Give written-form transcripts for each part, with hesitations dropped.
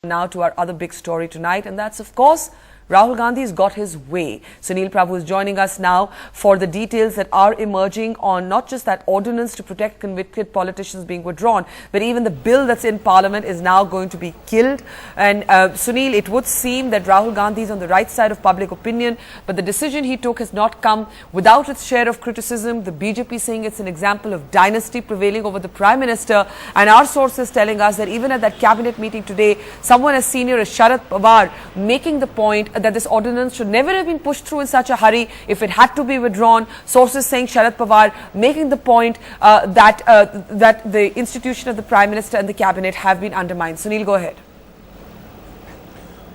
Now to our other big story tonight, and that's of course Rahul Gandhi's got his way. Sunil Prabhu is joining us now for the details that are emerging on not just that ordinance to protect convicted politicians being withdrawn, but even the bill that's in Parliament is now going to be killed. And Sunil, it would seem that Rahul Gandhi is on the right side of public opinion, but the decision he took has not come without its share of criticism. The BJP saying it's an example of dynasty prevailing over the Prime Minister, and our sources telling us that even at that cabinet meeting today, someone as senior as Sharad Pawar making the point that this ordinance should never have been pushed through in such a hurry if it had to be withdrawn. Sources saying Sharad Pawar making the point that the institution of the Prime Minister and the cabinet have been undermined. Sunil, go ahead.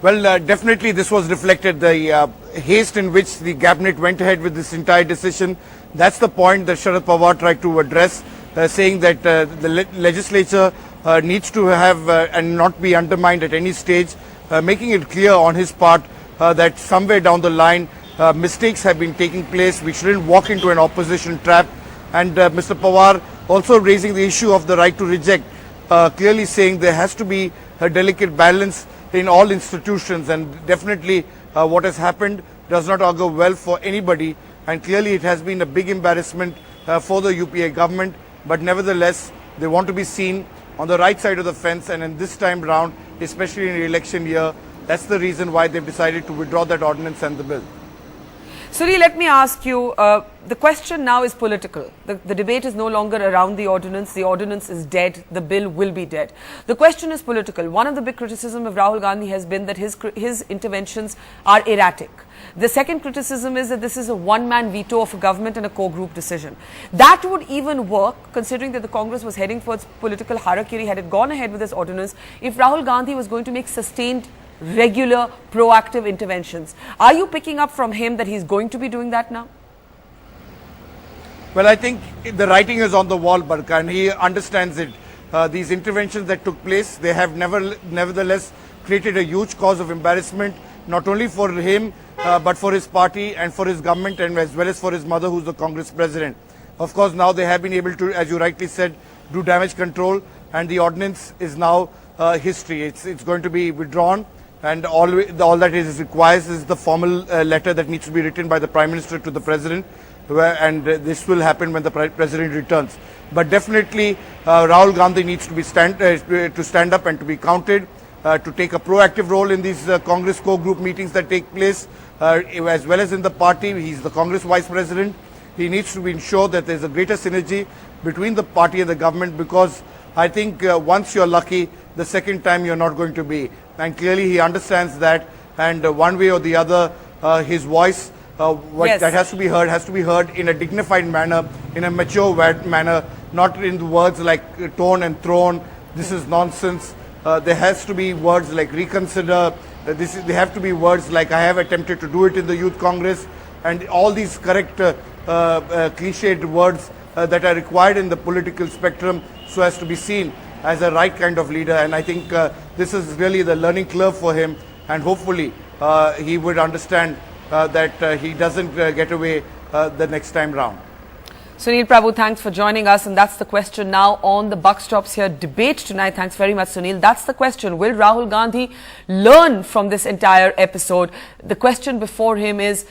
Well, definitely this was reflected, the haste in which the cabinet went ahead with this entire decision. That's the point that Sharad Pawar tried to address, saying that the legislature needs to have and not be undermined at any stage, making it clear on his part that somewhere down the line mistakes have been taking place. We shouldn't walk into an opposition trap. And Mr. Pawar also raising the issue of the right to reject, clearly saying there has to be a delicate balance in all institutions, and definitely what has happened does not augur well for anybody, and clearly it has been a big embarrassment for the UPA government, but nevertheless they want to be seen on the right side of the fence, and in this time round, especially in the election year, that's the reason why they've decided to withdraw that ordinance and the bill. Suri, let me ask you, the question now is political. The debate is no longer around the ordinance. The ordinance is dead. The bill will be dead. The question is political. One of the big criticism of Rahul Gandhi has been that his interventions are erratic. The second criticism is that this is a one-man veto of a government and a core group decision. That would even work, considering that the Congress was heading for its political harakiri, had it gone ahead with this ordinance, if Rahul Gandhi was going to make sustained, regular, proactive interventions. Are you picking up from him that he's going to be doing that now? Well, I think the writing is on the wall, Barka, and he understands it. These interventions that took place, they have nevertheless created a huge cause of embarrassment, not only for him, but for his party and for his government, and as well as for his mother, who's the Congress president. Of course, now they have been able to, as you rightly said, do damage control, and the ordinance is now history. It's going to be withdrawn. And all that is requires is the formal letter that needs to be written by the Prime Minister to the President, and this will happen when the President returns. But definitely Rahul Gandhi needs to be stand up and to be counted, to take a proactive role in these Congress core group meetings that take place, as well as in the party. He's the Congress Vice President. He needs to ensure that there's a greater synergy between the party and the government, because I think once you're lucky, the second time you're not going to be. And clearly he understands that, and one way or the other, his voice that has to be heard in a dignified manner, in a mature manner, not in the words like tone and thrown. This is nonsense. There has to be words like reconsider. There have to be words like I have attempted to do it in the Youth Congress, and all these correct cliched words that are required in the political spectrum so as to be seen as a right kind of leader. And I think this is really the learning curve for him, and hopefully he would understand that he doesn't get away the next time round. Sunil Prabhu, thanks for joining us, and that's the question now on the Buck Stops Here debate tonight. Thanks very much, Sunil. That's the question. Will Rahul Gandhi learn from this entire episode? The question before him is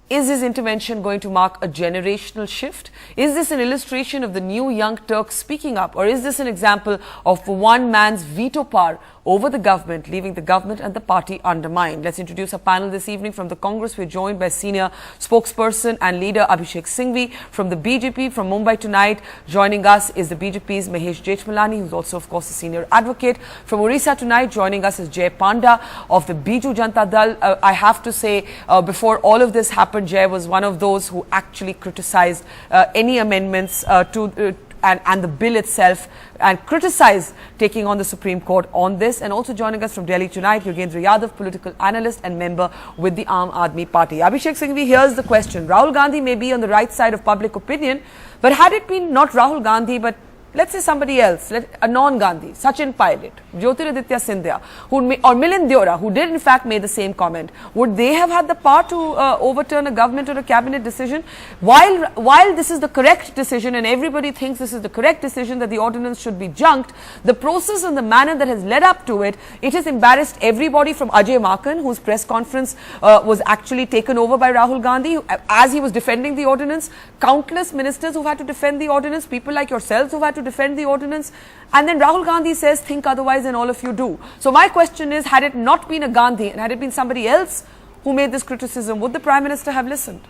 his intervention going to mark a generational shift? Is this an illustration of the new young Turks speaking up? Or is this an example of one man's veto power over the government, leaving the government and the party undermined? Let's introduce a panel this evening. From the Congress, we're joined by senior spokesperson and leader Abhishek Singhvi. From the BJP, from Mumbai tonight, joining us is the BJP's Mahesh Jethmalani, who's also, of course, a senior advocate. From Orissa tonight, joining us is Jay Panda of the Biju Janata Dal. I have to say, before all of this happened, Jay was one of those who actually criticized any amendments and the bill itself, and criticized taking on the Supreme Court on this. And also joining us from Delhi tonight, Yogendra Yadav, political analyst and member with the Aam Aadmi Party. Abhishek Singhvi, here's the question. Rahul Gandhi may be on the right side of public opinion, but had it been not Rahul Gandhi, but let's say somebody else, a non-Gandhi, Sachin Pilot, Jyotiraditya Scindia, or Milind Deora, who did in fact make the same comment, would they have had the power to overturn a government or a cabinet decision? While this is the correct decision and everybody thinks this is the correct decision that the ordinance should be junked, the process and the manner that has led up to it, it has embarrassed everybody from Ajay Makan, whose press conference was actually taken over by Rahul Gandhi as he was defending the ordinance, countless ministers who had to defend the ordinance, people like yourselves who had to defend the ordinance, and then Rahul Gandhi says, think otherwise and all of you do. So my question is, had it not been a Gandhi and had it been somebody else who made this criticism, would the Prime Minister have listened?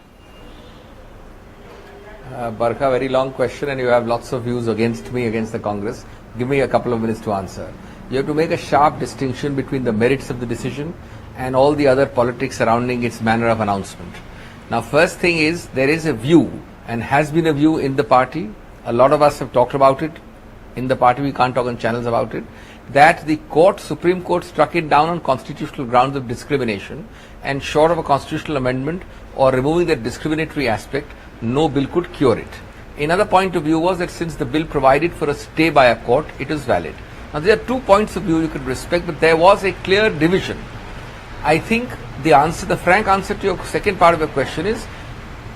Barkha, very long question, and you have lots of views against me, against the Congress. Give me a couple of minutes to answer. You have to make a sharp distinction between the merits of the decision and all the other politics surrounding its manner of announcement. Now, first thing is, there is a view and has been a view in the party. A lot of us have talked about it in the party. We can't talk on channels about it. That the Supreme Court struck it down on constitutional grounds of discrimination, and short of a constitutional amendment or removing that discriminatory aspect, no bill could cure it. Another point of view was that since the bill provided for a stay by a court, it is valid. Now, there are 2 points of view you could respect, but there was a clear division. I think the frank answer to your second part of your question is,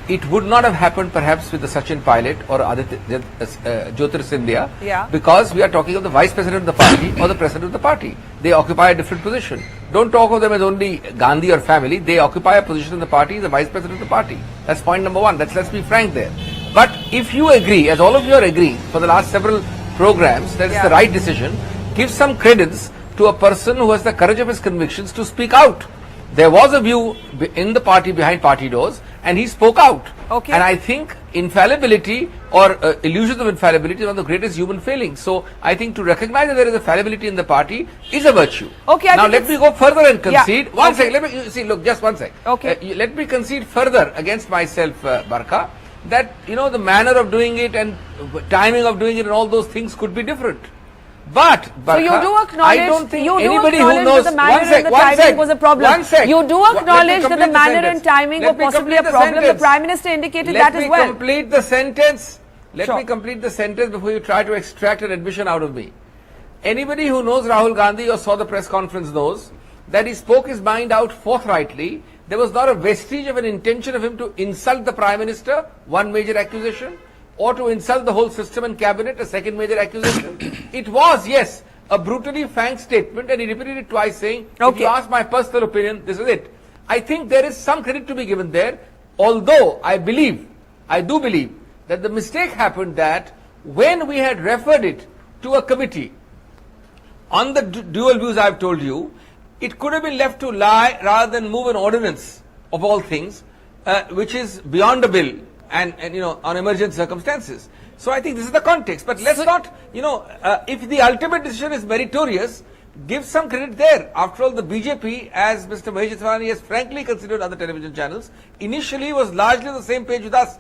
it would not have happened perhaps with the Sachin Pilot or Jyotir Scindia, because we are talking of the Vice President of the party or the President of the party. They occupy a different position. Don't talk of them as only Gandhi or family. They occupy a position in the party, the Vice President of the party. That's point number one. Let's be frank there. But if you agree, as all of you are agreeing for the last several programs, that it's the right decision, give some credence to a person who has the courage of his convictions to speak out. There was a view in the party behind party doors, and he spoke out. Okay. And I think infallibility or illusions of infallibility is one of the greatest human failings. So I think to recognize that there is a fallibility in the party is a virtue. Okay. Now let me go further and concede. Yeah. One second. Let me see. Look, just one second. Okay. Let me concede further against myself, Barkha, that the manner of doing it and timing of doing it and all those things could be different. But Barkha, so you do acknowledge, I don't think anybody who knows that the manner and the timing was a problem. You do acknowledge that the manner and timing were possibly a problem. The Prime Minister indicated that as well. Let me complete the sentence. Let me complete the sentence before you try to extract an admission out of me. Anybody who knows Rahul Gandhi or saw the press conference knows that he spoke his mind out forthrightly. There was not a vestige of an intention of him to insult the Prime Minister, one major accusation, or to insult the whole system and cabinet, a second major accusation. It was, yes, a brutally frank statement, and he repeated it twice, saying, if you ask my personal opinion, this is it. I think there is some credit to be given there, although I do believe that the mistake happened that when we had referred it to a committee on the dual views I have told you, it could have been left to lie rather than move an ordinance of all things, which is beyond a bill. And on emergent circumstances. So I think this is the context. But let's not, if the ultimate decision is meritorious, give some credit there. After all, the BJP, as Mr. Mahesh Ithwani has frankly considered other television channels, initially was largely on the same page with us,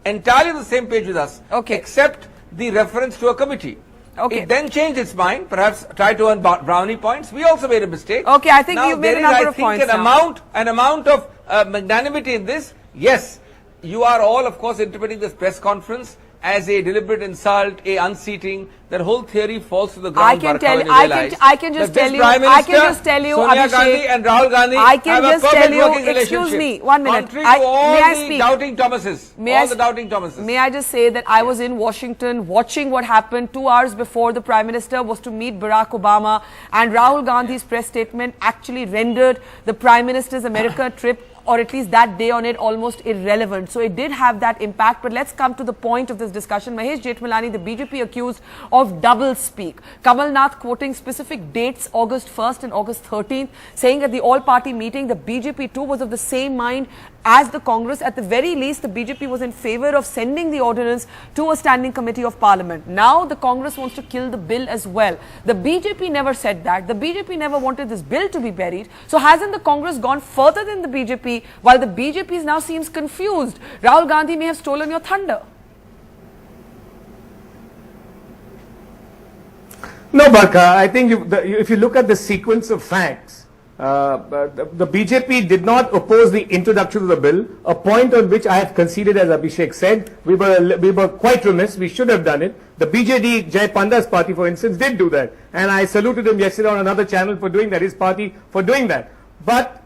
entirely on the same page with us, except the reference to a committee. It then changed its mind, perhaps tried to earn brownie points. We also made a mistake. Okay, I think you've made a number of points now. An amount of magnanimity in this, yes. You are all, of course, interpreting this press conference as a deliberate insult, a unseating. That whole theory falls to the ground. I can just tell you, Sonia Gandhi and Rahul Gandhi have a perfect working relationship. Excuse me, 1 minute. Contrary to all the doubting Thomases. May I just say that I was in Washington watching what happened 2 hours before the Prime Minister was to meet Barack Obama, and Rahul Gandhi's press statement actually rendered the Prime Minister's America trip, or at least that day on it, almost irrelevant. So it did have that impact. But let's come to the point of this discussion. Mahesh Jethmalani, the BJP accused of double speak. Kamal Nath quoting specific dates, August 1st and August 13th, saying at the all-party meeting, the BJP too was of the same mind as the Congress. At the very least, the BJP was in favour of sending the ordinance to a standing committee of parliament. Now the Congress wants to kill the bill as well. The BJP never said that. The BJP never wanted this bill to be buried. So hasn't the Congress gone further than the BJP, while the BJP now seems confused? Rahul Gandhi may have stolen your thunder. No, Barkha, I think if you look at the sequence of facts, the BJP did not oppose the introduction of the bill, a point on which I have conceded, as Abhishek said. We were quite remiss. We should have done it. The BJD, Jai Panda's party, for instance, did do that. And I saluted him yesterday on another channel for doing that, his party for doing that. But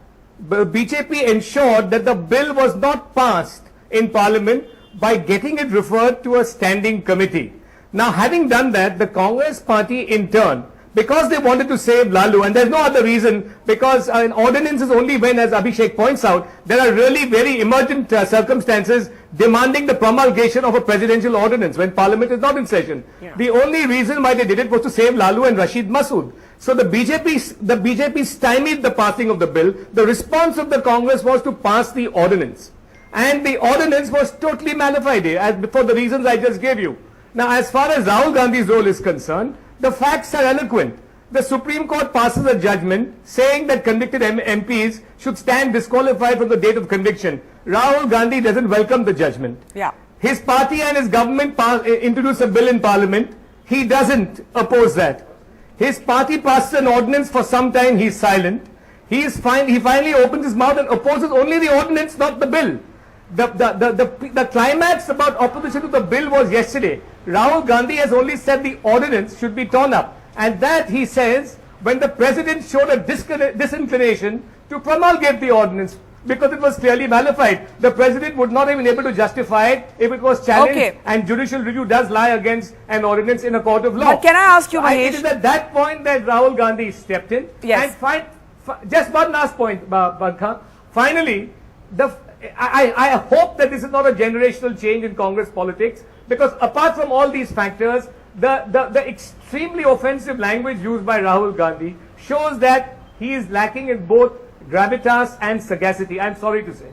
BJP ensured that the bill was not passed in Parliament by getting it referred to a standing committee. Now, having done that, the Congress party in turn, because they wanted to save Lalu, and there's no other reason, because an ordinance is only when, as Abhishek points out, there are really very emergent circumstances demanding the promulgation of a presidential ordinance when Parliament is not in session. Yeah. The only reason why they did it was to save Lalu and Rashid Masood. So the BJP stymied the passing of the bill. The response of the Congress was to pass the ordinance. And the ordinance was totally malafide, for the reasons I just gave you. Now, as far as Rahul Gandhi's role is concerned, the facts are eloquent. The Supreme Court passes a judgment saying that convicted MPs should stand disqualified from the date of conviction. Rahul Gandhi doesn't welcome the judgment. Yeah. His party and his government introduce a bill in Parliament. He doesn't oppose that. His party passes an ordinance. For some time he's silent. He finally opens his mouth and opposes only the ordinance, not the bill. The climax about opposition to the bill was yesterday. Rahul Gandhi has only said the ordinance should be torn up. And that, he says, when the president showed a disinclination to promulgate the ordinance because it was clearly malified. The president would not have been able to justify it if it was challenged. Okay. And judicial review does lie against an ordinance in a court of law. But can I ask you, Mahesh? It is at that point that Rahul Gandhi stepped in. Yes. And just one last point, Badkha. Finally, I hope that this is not a generational change in Congress politics, because apart from all these factors, the extremely offensive language used by Rahul Gandhi shows that he is lacking in both gravitas and sagacity, I'm sorry to say.